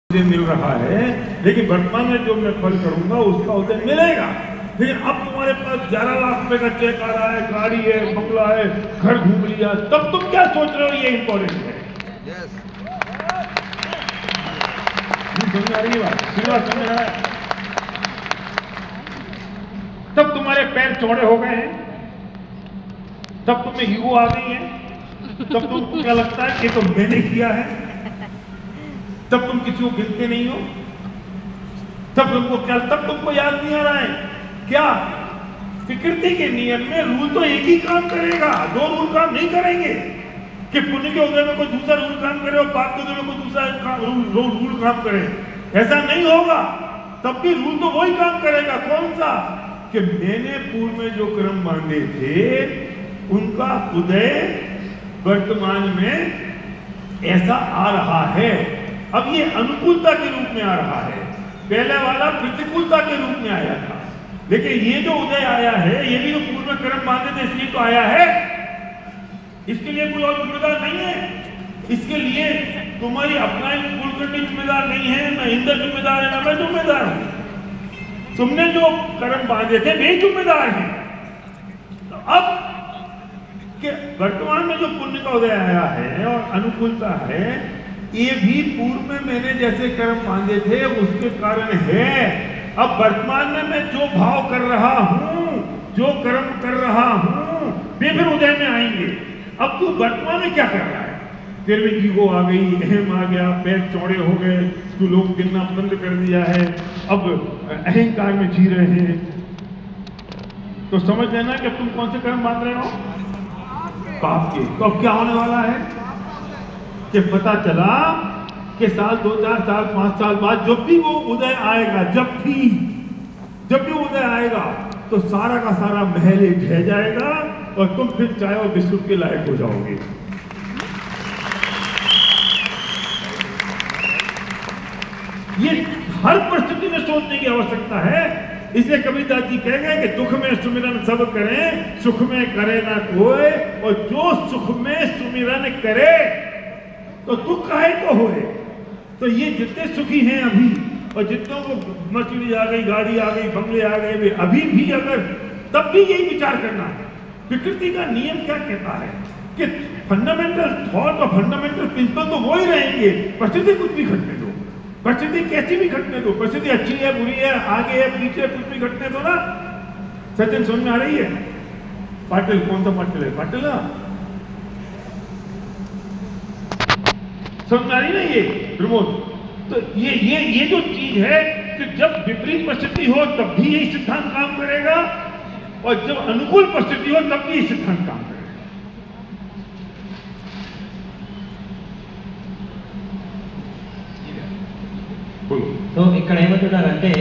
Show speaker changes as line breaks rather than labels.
मुझे मिल रहा है, लेकिन वर्तमान में जो मैं फल करूंगा उसका उदय मिलेगा। लेकिन अब तुम्हारे पास 11 लाख रुपए का चेक आ रहा है, गाड़ी है, बंगला है, घर घूम लिया, तब तुम क्या सोच रहे हो ये इंपॉर्टेंट है। समझ आ रही है बात? समझ रहा है? तब तुम्हारे पैर चौड़े हो गए हैं, तब तुम्हें ईगो आ गई है, तब तुमको क्या लगता है कि तो मैंने किया है, तब तुम किसी को गिनते नहीं हो, तब तुमको याद नहीं आ रहा है क्या प्रकृति के नियम में रूल तो एक ही काम करेगा, दो रूल काम नहीं करेंगे कि पुण्य के उदय में कोई दूसरा रूल काम करे और पाप के उदय में कोई दूसरा रूल काम करे। ऐसा नहीं होगा। तब भी रूल तो वही काम करेगा। कौन सा? कि मैंने पूर्व में जो कर्म बांधे थे उनका उदय वर्तमान में ऐसा आ रहा है। अब ये अनुकूलता के रूप में आ रहा है, पहले वाला प्रतिकूलता के रूप में आया था, लेकिन ये जो उदय आया है ये भी तो पूर्व में कर्म बांधे थे इसलिए तो आया है। इसके लिए कोई और जिम्मेदार नहीं है। इसके लिए तुम्हारी अपना कुलकर्णी जिम्मेदार नहीं है, ना इंद्र जिम्मेदार है, ना मैं जिम्मेदार हूं। तुमने जो कर्म बांधे थे वे जिम्मेदार हैं। तो अब के वर्तमान में जो पुण्य का उदय आया है और अनुकूलता है, ये भी पूर्व में मैंने जैसे कर्म बांधे थे उसके कारण है। अब वर्तमान में मैं जो भाव कर रहा हूं, जो कर्म कर रहा हूं, वे फिर उदय में आएंगे। अब तू वर्तमान में क्या कर रहा है? तेरे में ईगो आ गई, अहम आ गया, पैर चौड़े हो गए, तू लोग गिनना बंद कर दिया है, अब अहंकार में जी रहे हैं। तो समझ लेना कि अब तुम कौन से कर्म बांध रहे हो? पाप के। तो अब क्या होने वाला है कि पता चला कि साल 2 4 साल 5 साल बाद जब भी वो उदय आएगा, जब भी उदय आएगा तो सारा का सारा महल ढह जाएगा और तुम फिर चाहे और विश्व के लायक हो जाओगे। ये हर परिस्थिति में सोचने की आवश्यकता है। इसलिए कबीरदास जी कह गए कि दुख में सुमिरन सब करें, सुख में करे ना कोई, और जो सुख में सुमिरन करे तो दुख काहे को होए। तो ये जितने सुखी हैं अभी, और जितनों को मछली आ गई, गाड़ी आ गई, बंगले आ गए, वे अभी भी अगर तब भी यही विचार करना है। प्रकृति का नियम क्या कहता है कि फंडामेंटल थॉट और फंडामेंटल प्रिंसिपल तो वो ही रहेंगे। परिस्थिति कुछ भी घटने दो, परिस्थिति कैसी भी घटने दो, परिस्थिति अच्छी है, बुरी है, आगे है, पीछे है, कुछ भी घटने दो ना। सचिन समझ में आ रही है? पाटिल कौन सा पाटिल है? पाटिल ना समझ में आ रही ना ये प्रमोद? तो ये जो चीज है कि जब विपरीत परिस्थिति हो तब भी यही सिद्धांत काम करेगा, और जब अनुकूल परिस्थिति हो तब भी यही सिद्धांत काम करेगा। बोलो।
तो ఇక్కడ ఏమంటున్నారంటే